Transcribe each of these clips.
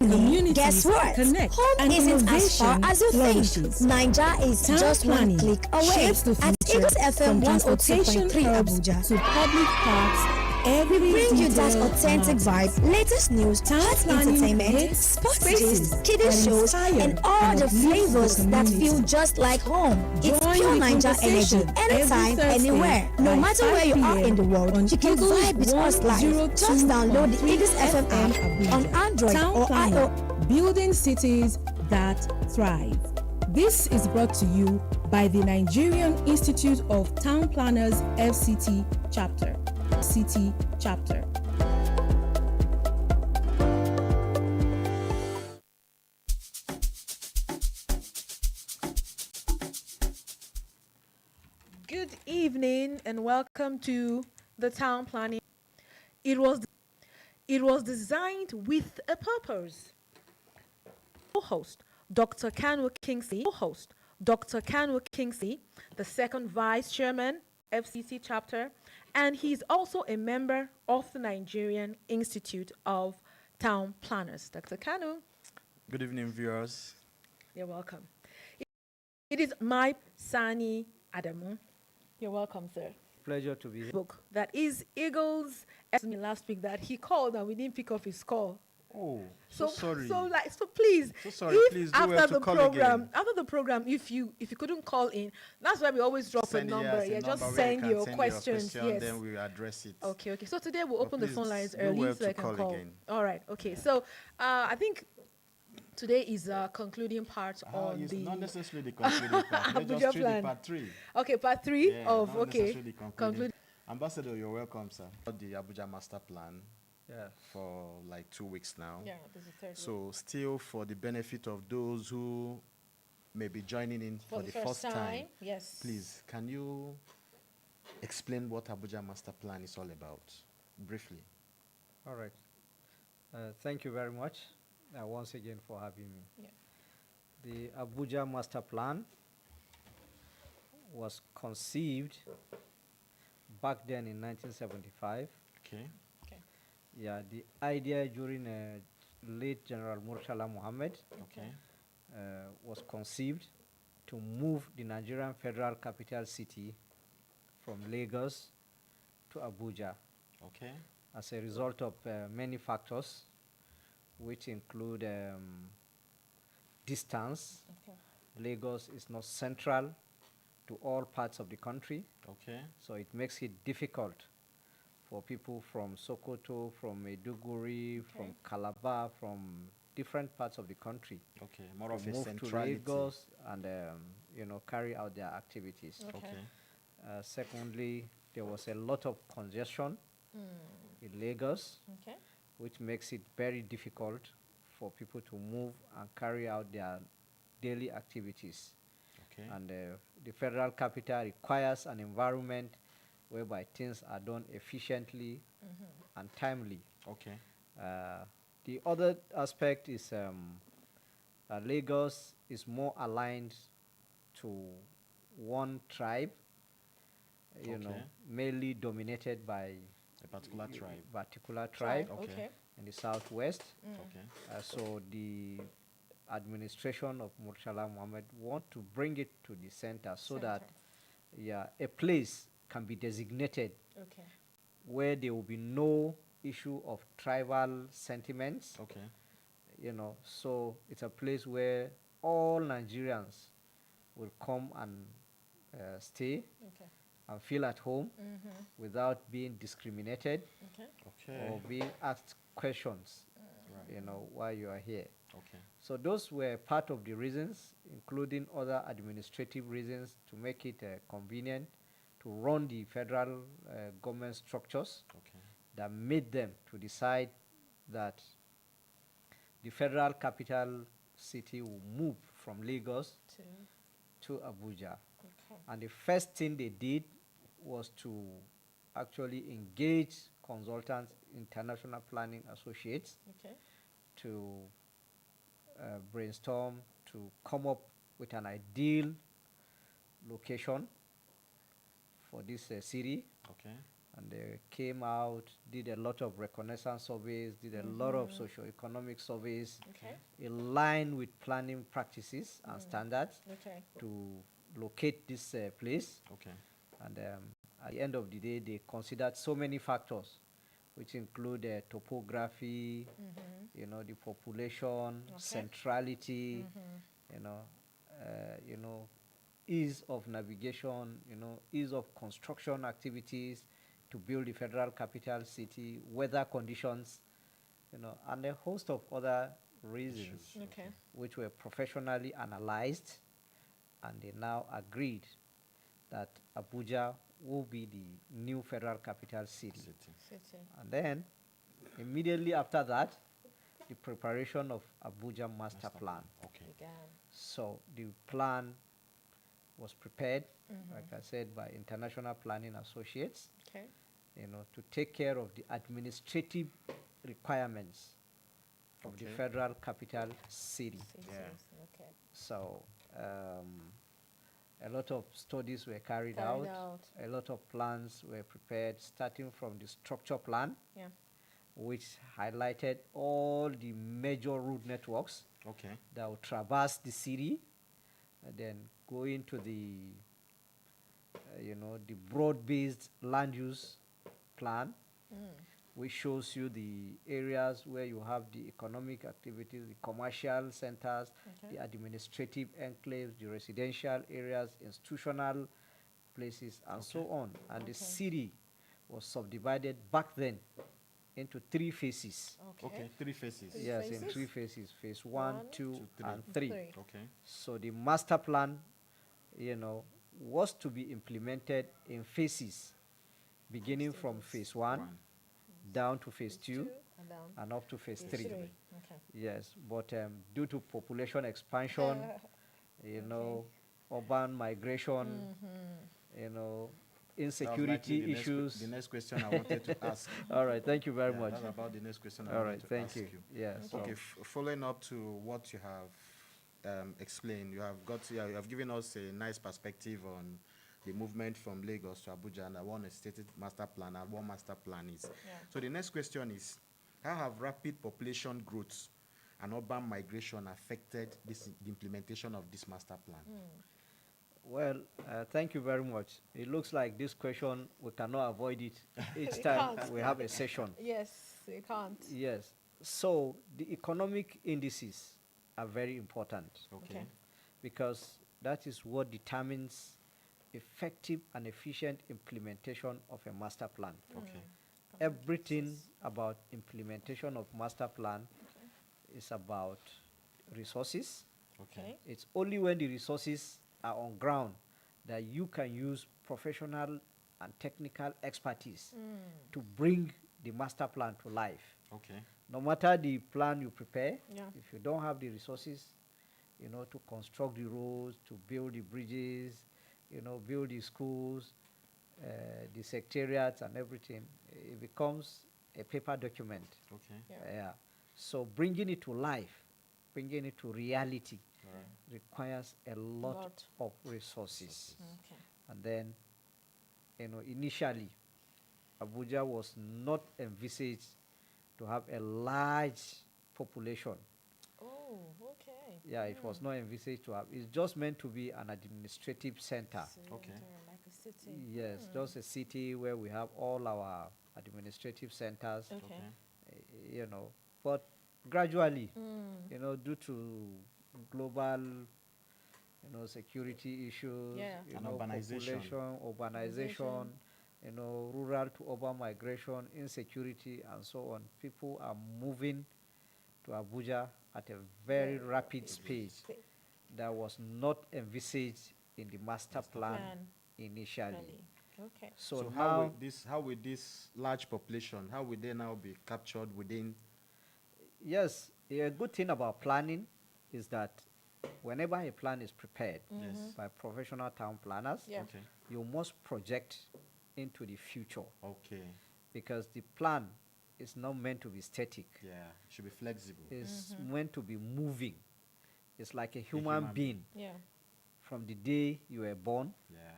Honey, guess what? Home isn't as far as you think. Naija is just one click away. At Eagles FM 102.3 Abuja to public parks. We bring you that authentic vibe, latest news, hot entertainment, sports gist, kiddie shows, and all the flavors that feel just like home. It's pure Naija energy, anytime, anywhere. No matter where you are in the world, you can vibe with us live. Just download the Eagles FM app on Android or iOS. Building cities that thrive. This is brought to you by the Nigerian Institute of Town Planners FCT chapter. City chapter. Good evening and welcome to the town planning. It was designed with a purpose. Co-host Dr. Kanu Kingsley, the second vice chairman, FCC chapter, and he's also a member of the Nigerian Institute of Town Planners. Dr. Kanu. Good evening, viewers. You're welcome. It is my Sani Adamu. You're welcome, sir. Pleasure to be here. Book that is Eagles. Asked me last week that he called and we didn't pick up his call. Oh, so sorry. So please. So sorry. Please do well to call again. After the program, if you couldn't call in, that's why we always drop a number. Just send your questions. Yes. Then we address it. Okay. So today we'll open the phone lines early well so I can call. Again. All right. Okay. So I think today is concluding part on it's the not necessarily the concluding part. Abuja just plan. Part 3. Okay, part 3 yeah, of not okay. Conclude. Ambassador, you're welcome, sir. The Abuja master plan. Yeah. For like 2 weeks now. Yeah, this is third So week. still for the benefit of those who may be joining in for the first time. Yes. Please, can you explain what Abuja master plan is all about, briefly? All right. Thank you very much once again for having me. Yeah. The Abuja master plan was conceived back then in 1975. Okay. Yeah, the idea during late General Murtala Muhammad was conceived to move the Nigerian Federal Capital City from Lagos to Abuja. Okay. As a result of many factors, which include distance. Okay. Lagos is not central to all parts of the country. Okay. So it makes it difficult for people from Sokoto, from Maiduguri, from Calabar, from different parts of the country. Okay, more of a move centrality. to Lagos and carry out their activities. Okay. Secondly, there was a lot of congestion in Lagos, which makes it very difficult for people to move and carry out their daily activities. Okay. And the federal capital requires an environment whereby things are done efficiently and timely. Okay. The other aspect is Lagos is more aligned to one tribe, mainly dominated by a particular tribe. Okay. In the southwest. Okay. So the administration of Murtala Muhammad want to bring it to the center so that a place can be designated where there will be no issue of tribal sentiments. Okay. So it's a place where all Nigerians will come and stay and feel at home without being discriminated or being asked questions, why you are here. Okay. So those were part of the reasons, including other administrative reasons to make it convenient to run the federal government structures that made them to decide that the federal capital city will move from Lagos to Abuja. And the first thing they did was to actually engage consultants, international planning associates, to brainstorm, to come up with an ideal location for this city. And they came out, did a lot of reconnaissance surveys, did a lot of socio-economic surveys Okay. in line with planning practices and standards Okay. to locate this place. Okay. And at the end of the day, they considered so many factors, which include topography, you know, the population, centrality, you know, you know, ease of navigation, you know, ease of construction activities to build the federal capital city, weather conditions, you know, and a host of other reasons, Okay. which were professionally analyzed, and they now agreed that Abuja will be the new federal capital city. City. And then, immediately after that, the preparation of Abuja master plan. Okay. Began. So the plan was prepared, like I said, by International Planning Associates, Okay. you know, to take care of the administrative requirements of the Okay. federal capital city. Cities. Okay. So a lot of studies were carried Carried out, out. a lot of plans were prepared, starting from the structure plan, Yeah. which highlighted all the major route networks Okay. that will traverse the city, and then go into the, you know, the broad-based land use plan, which shows you the areas where you have the economic activities, the commercial centers, Okay. the administrative enclaves, the residential areas, institutional places, and so on. And the city was subdivided back then into 3 phases. Okay. 3 phases. Three Yes, in phases? 3 phases, phase 1, One, 2, two, and three. 3. Okay. So the master plan, you know, was to be implemented in phases, beginning from phase 1 down to phase 2 And down. and up to phase Phase 3. three. Okay. Yes, but due to population expansion, you know, urban migration, you know, That was insecurity likely issues. the next question I wanted to ask. All right, thank you very Yeah, much. that's about the next question I All wanted right, to thank ask you. Yes. Okay, following up to what you have explained, you have given us a nice perspective on the movement from Lagos to Abuja, and what a stated master plan and what master plan is. Yeah. So the next question is, how have rapid population growth and urban migration affected the implementation of this master plan? Well, thank you very much. It looks like this question, we cannot avoid it each We time can't. we have a session. Yes, you can't. Yes. So the economic indices are very important Okay. because that is what determines effective and efficient implementation of a master plan. Okay. Everything about implementation of master plan is about resources. Okay. It's only when the resources are on ground that you can use professional and technical expertise to bring the master plan to life. Okay. No matter the plan you prepare, Yeah. if you don't have the resources, you know, to construct the roads, to build the bridges, you know, build the schools, the secretariats and everything, it becomes a paper document. Okay. Yeah. So bringing it to life, bringing it to reality, All right. requires a lot Lot. of resources. Okay. And then, you know, initially, Abuja was not envisaged to have a large population. Oh, okay. Yeah, it was not envisaged to have. It's just meant to be an administrative center. Okay. Like a city. Yes, just a city where we have all our administrative centers, Okay. you know. But gradually, you know, due to global, you know, security issues, Yeah. you And know, urbanization. urbanization, you know, rural to urban migration, insecurity, and so on. People are moving to Abuja at a very rapid speed that was not envisaged in the master plan initially. Okay. So, So now, how will this large population, how will they now be captured within? yes, a good thing about planning is that whenever a plan is prepared Yes. by professional town planners, Yeah. Okay. you must project into the future Okay. because the plan is not meant to be static. Yeah. It should be flexible. It's meant to be moving. It's like a human human being Yeah. from the day you were born Yeah.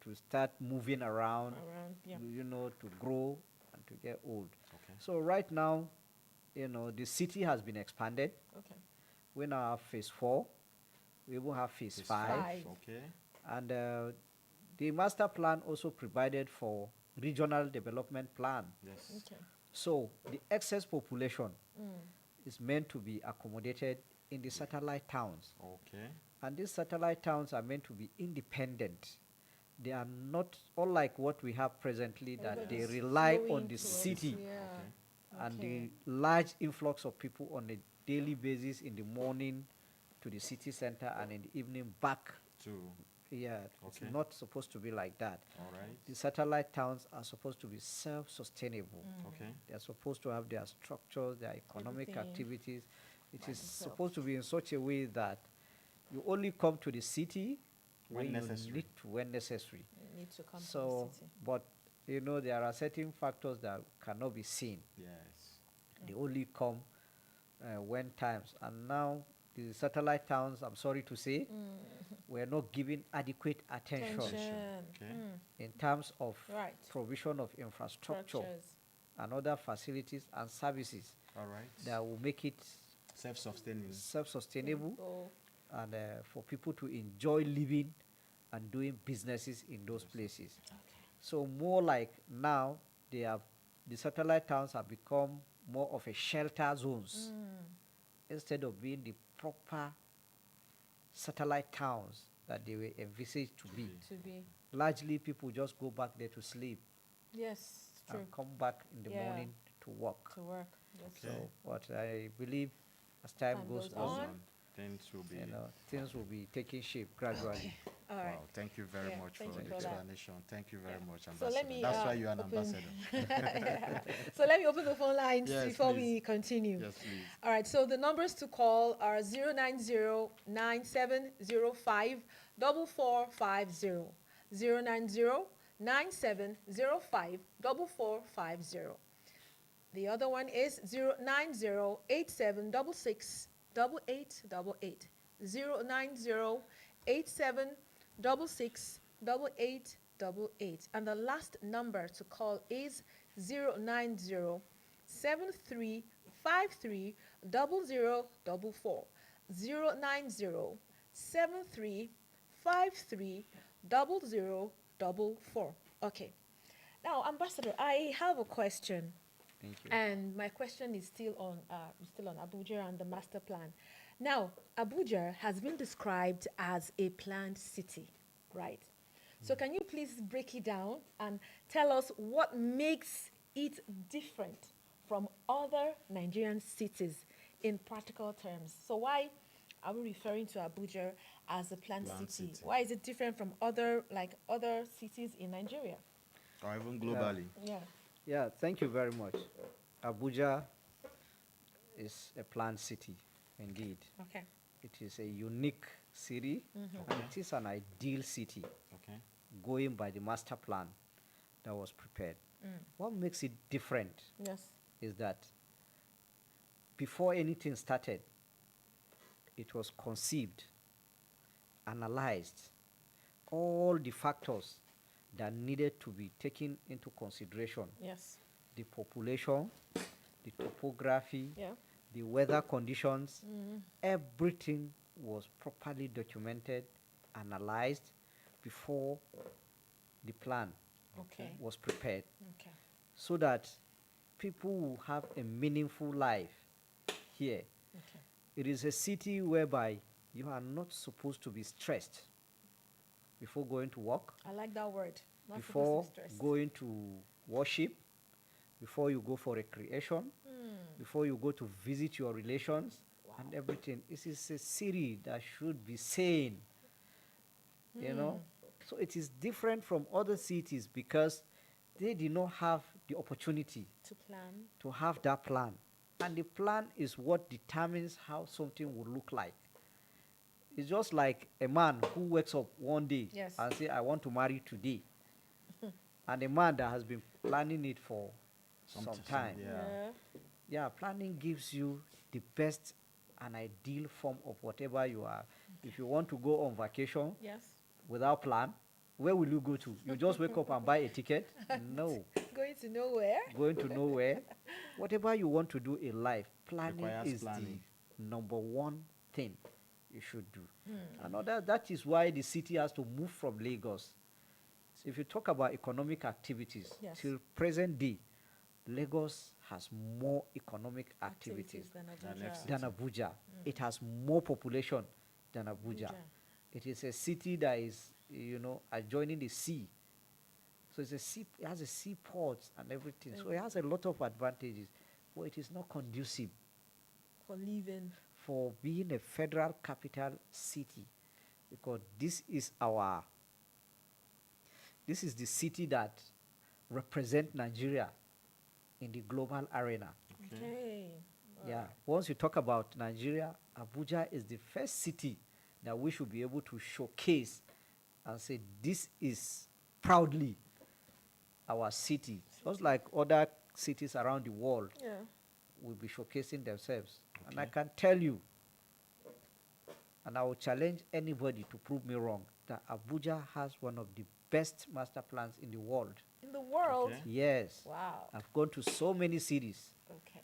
to start moving around, Yeah. to grow and to get old. Okay. So right now, the city has been expanded. Okay. We now have phase 4. We will have phase Phase 5. Okay. And the master plan also provided for regional development plan. Yes. Okay. So the excess population is meant to be accommodated in the satellite towns. Okay. And these satellite towns are meant to be independent. They are not unlike what we have presently, that they Everybody's rely flowing on the towards- city Yeah. and Okay. the large influx of people on a daily basis in the morning to the city center and in the evening back. Two. Yeah, Okay. it's not supposed to be like that. All right. The satellite towns are supposed to be self-sustainable. Okay. They are supposed to have their structures, their economic Everything activities. It by is themselves. supposed to be in such a way that you only come to the city When when necessary. you need to, when necessary. You need to come to So, the city. but there are certain factors that cannot be seen. Yes. They only come when times. And now the satellite towns, I'm sorry to say, were not given adequate attention Attention. Okay. in terms of Right. provision of infrastructure Structures. and other facilities and services All right. that will make it Self-sustaining. self-sustainable Oh, and for people to enjoy living and doing businesses in those places. So more like now, the satellite towns have become more of a shelter zones instead of being the proper satellite towns that they were envisaged to be. to be. Largely, people just go back there to sleep Yes, it's true. and come back in the Yeah. morning to work. To work. Yes. Okay. So, but I believe as time Time goes goes on, on. Things will be. things will be taking shape gradually. All right. Wow, thank you very Yeah, much thank for you the for that. explanation. Thank you very Yeah. much, So Ambassador. let me, That's why you're an open- ambassador. So let me open the phone lines Yes, before please. we continue. Yes, please. All right, so the numbers to call are 090-9705-4450. 090-9705-4450. The other one is 090-8766-8888. 090-8766-8888. And the last number to call is 090-7353-0044. 090-7353-0044. Okay. Now, Ambassador, I have a question. Thank you. And my question is still on Abuja and the master plan. Now, Abuja has been described as a planned city, right? So can you please break it down and tell us what makes it different from other Nigerian cities in practical terms? So why are we referring to Abuja as a planned Planned city? city. Why is it different from other cities in Nigeria? Or even globally. Yeah. Yeah, thank you very much. Abuja is a planned city, indeed. Okay. It is a unique city, and it is an ideal city, Okay. going by the master plan that was prepared. What makes it different Yes. is that before anything started, it was conceived, analyzed, all the factors that needed to be taken into consideration: Yes. the population, the topography, Yeah. the weather conditions, everything was properly documented, analyzed before the plan Okay. was prepared, Okay. so that people will have a meaningful life here. Okay. It is a city whereby you are not supposed to be stressed before going to work, I like that word. Not before supposed to be stressed. going to worship, before you go for recreation, before you go to visit your relations and everything. This is a city that should be sane, you know. So it is different from other cities because they did not have the opportunity To plan. to have that plan. And the plan is what determines how something will look like. It's just like a man who wakes up one day Yes. and say, I want to marry today. And a man that has been planning it for some time. Yeah. Yeah, planning gives you the best and ideal form of whatever you are. If you want to go on vacation Yes. without plan, Where will you go to? You just wake up and buy a ticket? No. Going to nowhere. Going to nowhere. Whatever you want to do in life, planning Requires is planning. the number one thing you should do. Another, that is why the city has to move from Lagos. So if you talk about economic activities, Yes. till present day, Lagos has more economic activities than Than Abuja. than Abuja. It has more population than Abuja. Abuja. It is a city that is, adjoining the sea. So it's a sea, it has a seaport and everything. So it has a lot of advantages, but it is not conducive For living. for being a federal capital city, because this is the city that represent Nigeria in the global arena. Okay. Yeah. Once you talk about Nigeria, Abuja is the first city that we should be able to showcase and say this is proudly our city. Just like other cities around the world Yeah. will be showcasing themselves. And I can tell you, and I will challenge anybody to prove me wrong, that Abuja has one of the best master plans in the world. In the world. Okay. Yes. Wow. I've gone to so many cities. Okay.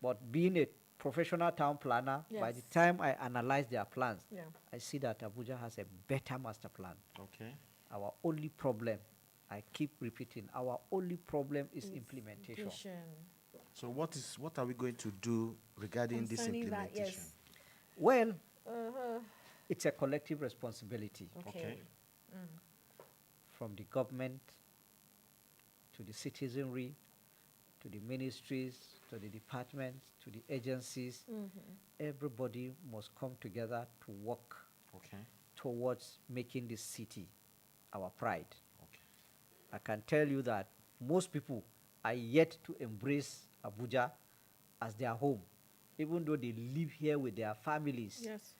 But being a professional town planner, by the Yes. time I analyze their plans, Yeah. I see that Abuja has a better master plan. Okay. Our only problem, I keep repeating, our only problem is implementation. Vision. So what are we going to do regarding this Concerning that, implementation? yes. Well, Uh-huh. it's a collective responsibility Okay. from the government to the citizenry, to the ministries, to the departments, to the agencies. Everybody must come together to work Okay. towards making this city our pride. Okay. I can tell you that most people are yet to embrace Abuja as their home, even though they live here with their families, Yes.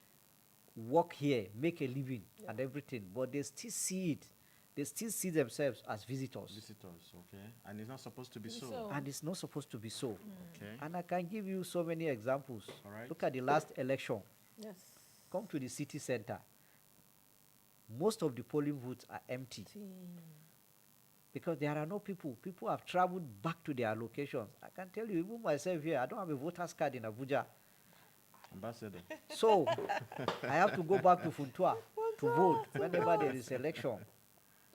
work here, make a living and everything, but they still see it. They still see themselves as visitors. Visitors, okay. And it's not supposed to be Maybe so. so. And it's not supposed to be so. Okay. And I can give you so many examples. All right. Look at the last election. Yes. Come to the city center. Most of the polling booths are empty because there are no people. People have traveled back to their locations. I can tell you, even myself here, I don't have a voter's card in Abuja. Ambassador. So I have to go back to Funtua to vote whenever there is election.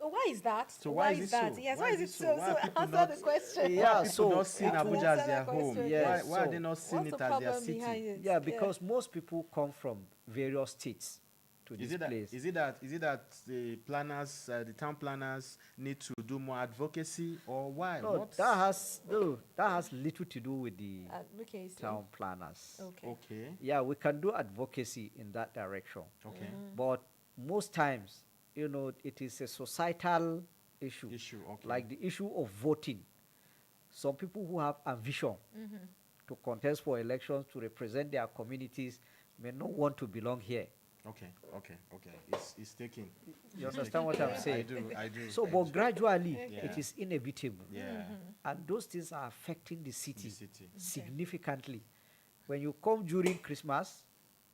Oh, why is that? So why is it that? so? Yes, Why why is is it it so? so? Why are So people answer not- the question. Yeah, People so not seeing Answer Abuja as that their home. question. Yes, Why are so they not seeing What's it the as their problem city? behind it? yeah, because most people come from various states to Is this it that? place. Is it that the planners, the town planners, need to do more advocacy, or why? No, that has little to do with the Okay. town planners. Okay. Okay. Yeah, we can do advocacy in that direction, Okay. but most times, it is a societal issue. Okay. Like the issue of voting. Some people who have ambition to contest for elections to represent their communities may not want to belong here. Okay. It's taking. You understand what I'm saying? I do. So, I but do. gradually, Yeah. it is inevitable. Yeah. And those things are affecting the city, The city. significantly. When you come during Christmas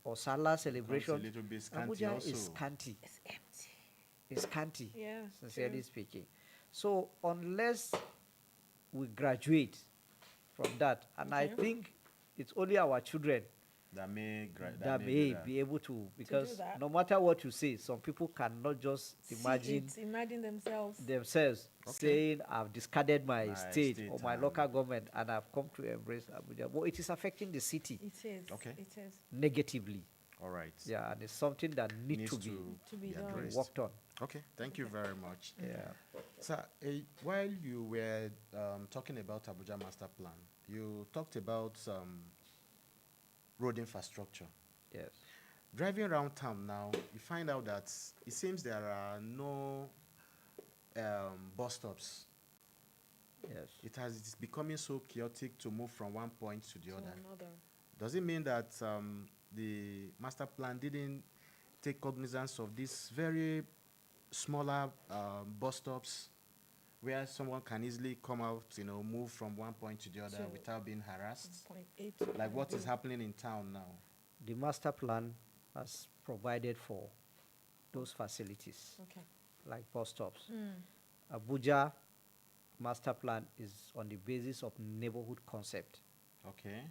or Salah celebration, little bit scanty Abuja also. is scanty. It's empty. It's scanty, Yeah. sincerely true. speaking. So unless we graduate from that, and I think it's only our children That may. that may be able to, because that. no matter what you say, some people cannot just imagine Imagine themselves. themselves saying, I've discarded my state state or my and- local government and I've come to embrace Abuja. But it is affecting the city It is. Okay. It is. negatively. All right. Yeah, and it's something that needs Needs To be done. addressed. worked on. Okay. Thank you very much. Yeah. Sir, while you were talking about Abuja Master Plan, you talked about road infrastructure. Yes. Driving around town now, you find out that it seems there are no bus stops. Yes. It's becoming so chaotic to move from one point to the To other. another. Does it mean that the master plan didn't take cognizance of these very smaller bus stops where someone can easily come out, move from one point to the other So- without being harassed? Point A to Like what point is B. happening in town now? The master plan has provided for those facilities. Okay. like bus stops. Abuja master plan is on the basis of neighborhood concept. Okay.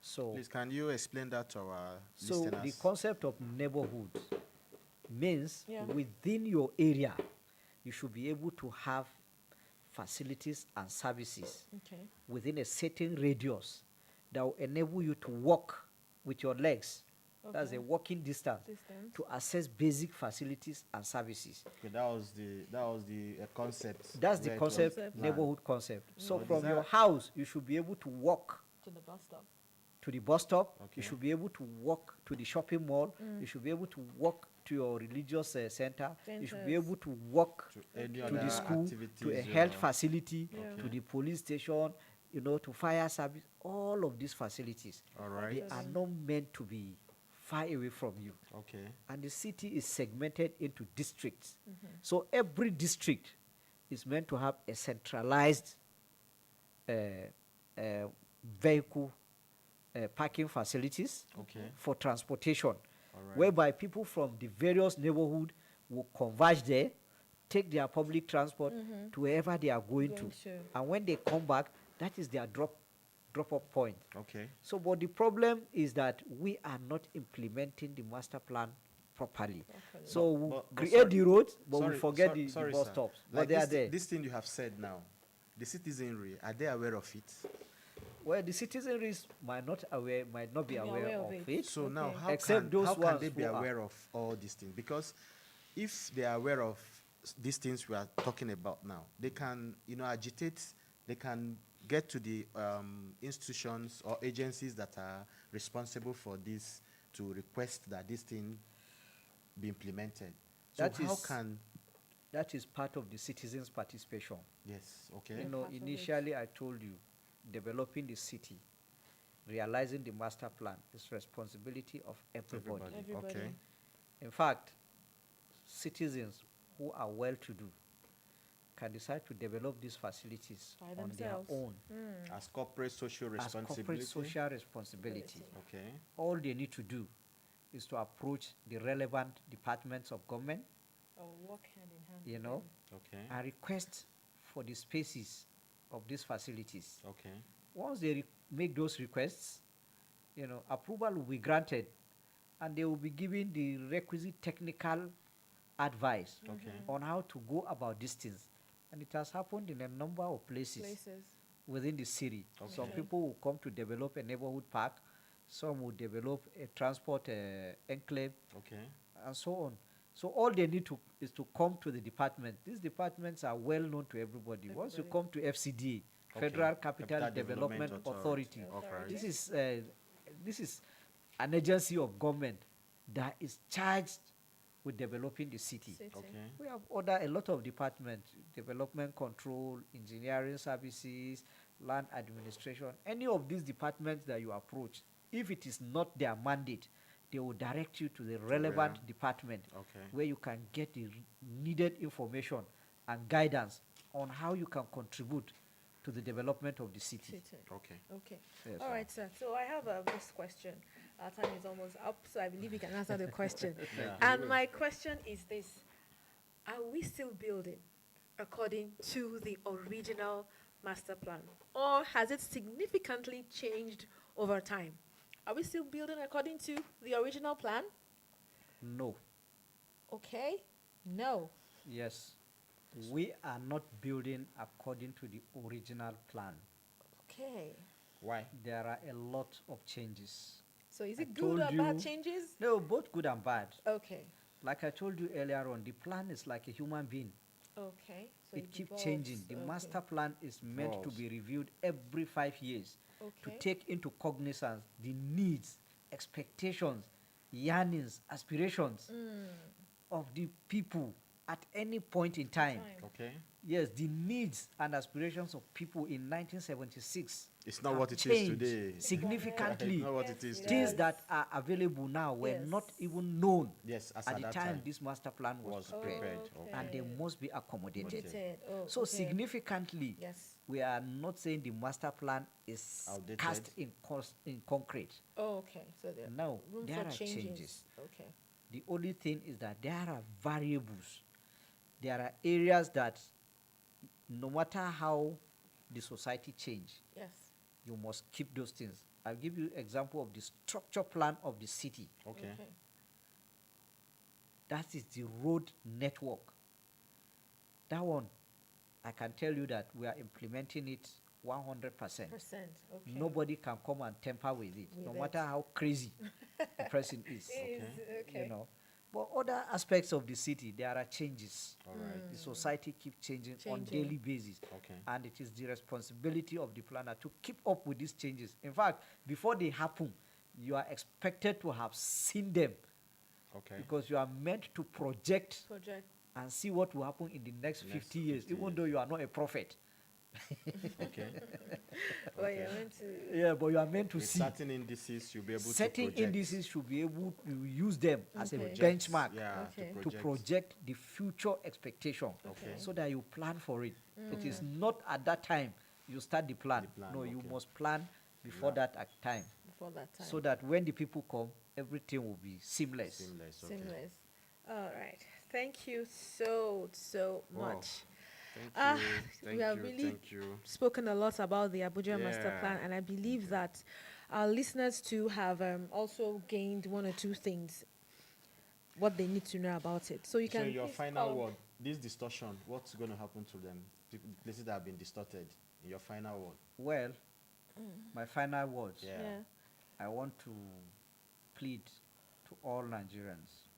So, Please, can you explain that to our so listeners? the concept of neighborhood means Yeah. within your area, you should be able to have facilities and services Okay. within a certain radius that will enable you to walk with your legs. That's Okay. a walking distance Distance. to access basic facilities and services. Okay, that was the concept. That's the where it was concept, Concept. planned. neighborhood concept. So But from is your that- house, you should be able to walk To the bus stop. to the bus stop. Okay. You should be able to walk to the shopping mall. You should be able to walk to your religious center. You should be Centers. able to walk To any to other the school, activities, to a you health know. facility, Yeah. to the police station, to fire service. All of these facilities, All they right. are not meant to be far away from you. Okay. And the city is segmented into districts. So every district is meant to have a centralized uh, vehicle parking facilities Okay. for transportation, All right. whereby people from the various neighborhood will converge there, take their public transport to wherever they are going Going to. to. And when they come back, that is their drop-off point. Okay. So, but the problem is that we are not implementing the master plan properly. So we But create sorry- the roads, but we sorry- forget sorry- the sorry, bus sir. stops. But Like they are this, there. this thing you have said now, the citizenry, are they aware of it? Well, the citizenry might not be aware of it. So now, Okay. how Except can, those how can ones they be who are- aware of all these things? Because if they are aware of these things we are talking about now, they can, agitate. They can get to the institutions or agencies that are responsible for this to request that this thing be implemented. So That how is- can? That is part of the citizens' participation. Yes. Okay. You know, part of it. initially I told you, developing the city, realizing the master plan is responsibility of everybody. Everybody. Okay. In fact, citizens who are well-to-do can decide to develop these facilities By on their themselves. own As corporate social as responsibility. corporate social responsibility. Okay. All they need to do is to approach the relevant departments of government, Or walk hand in hand. you with know, them. Okay. and request for the spaces of these facilities. Okay. Once they make those requests, approval will be granted, and they will be given the requisite technical advice Okay. on how to go about these things. And it has happened in a number of places within the city. Okay. Some people will come to develop a neighborhood park, some will develop a transport enclave, Okay. and so on. So all they need to is to come to the department. These departments are well known to everybody. Once you come to FCDA, Okay. Federal Capital Capital Development Authority, Okay. this is an agency of government that is charged with developing the city. Okay. We have a lot of departments: development control, engineering services, land administration. Any of these departments that you approach, if it is not their mandate, they will direct you to the relevant department Okay. where you can get the needed information and guidance on how you can contribute to the development of the city. Okay. Okay. Yes, All right, sir. So I have this question. Our time is almost up, so I believe you can answer the question. And my question is this: are we still building according to the original master plan, or has it significantly changed over time? Are we still building according to the original plan? No. Okay. No. Yes. We are not building according to the original plan. Okay. Why? There are a lot of changes. So is I it good or told bad you- changes? No, both good and bad. Okay. Like I told you earlier on, the plan is like a human being. Okay. So It keeps evolves. changing. The Okay. master plan is meant to Evolves. be reviewed every 5 years to Okay. take into cognizance the needs, expectations, yearnings, aspirations of the people at any point in time. Okay. Yes, the needs and aspirations of people in 1976 It's not have what it is changed today. significantly. It's not what Yes, it is it today. Things that are available now were Yes. not even known Yes, as at the that time this master plan was was prepared, prepared. Okay. and they must be accommodated. Updated. Oh, So okay. significantly, Yes. we are not saying the master plan is Outdated. cast in concrete. Oh, okay. So there No, room there for are changes. changes. Okay. The only thing is that there are variables there are areas that no matter how the society change, Yes. you must keep those things. I'll give you example of the structure plan of the city. Okay. That is the road network. That one, I can tell you that we are implementing it 100%. Okay. Nobody can come and tamper with it, no matter how crazy the person is. Okay. You know. But other aspects of the city, there are changes. All right. The society keeps changing on daily basis. Okay. And it is the responsibility of the planner to keep up with these changes. In fact, before they happen, you are expected to have seen them. Okay. Because you are meant to project and see what will happen in the next 50 years, even though you are not a prophet. Okay. Well, you're meant to. Yeah, but you are meant to With see. certain indices, you'll be able to Certain project. indices should be able to use them as a Okay. benchmark Yeah, Okay. to project the future expectation, Okay. so that you plan for it. It is not at that time you start the plan. The plan, No, you okay. must plan before that time, Before that time. so that when the people come, everything will be seamless. Seamless. Okay. Seamless. All right. Thank you so Wow. much. Thank you. Thank We have you. really Thank you. spoken a lot about the Abuja Master Yeah. Plan, and I believe that our listeners too have also gained one or two things, what they need to know about it. So you So can. your please final call- word, this distortion, what's going to happen to them? Places that have been distorted. In your final word. Well, my final words. Yeah. Yeah. I want to plead to all Nigerians.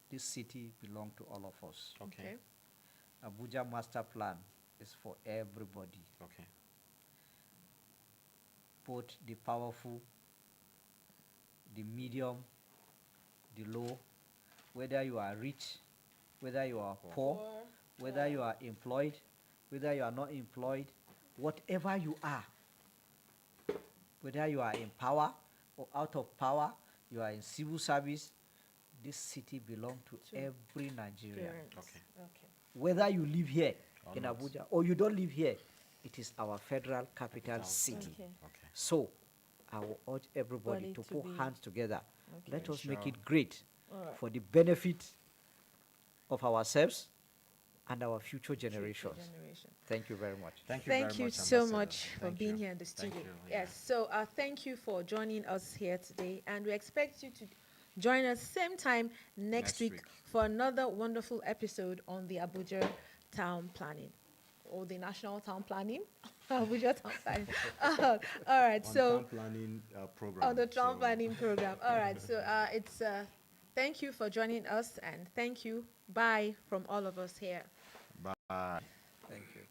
This city belongs to all of us. Okay. Abuja Master Plan is for everybody, Okay. both the powerful, the medium, the low, whether you are rich, whether you are poor, whether you are employed, whether you are not employed, whatever you are, whether you are in power or out of power, you are in civil service, this city belongs to every Nigerian. Parents. Okay. Okay. Whether you live here Or in not. Abuja or you don't live here, it is our federal capital city. Okay. Okay. So I will urge everybody Body to to put be- hands together. Let us make Sure. it great All right. for the benefit of ourselves and our future generations. Generation. Thank you very much. Thank you very Thank you much, so Ambassador. much for Thank being you. here in the Thank studio. you, yeah. Yes, so thank you for joining us here today, and we expect you to join us same time next week for another wonderful episode on the Abuja Town Planning or the National Town Planning. Abuja Town Planning. All right, On so town planning program. on the town So- planning program. All right, so it's thank you for joining us, and thank you. Bye from all of us here. Bye. Thank you.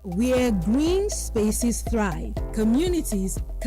Where green spaces thrive, communities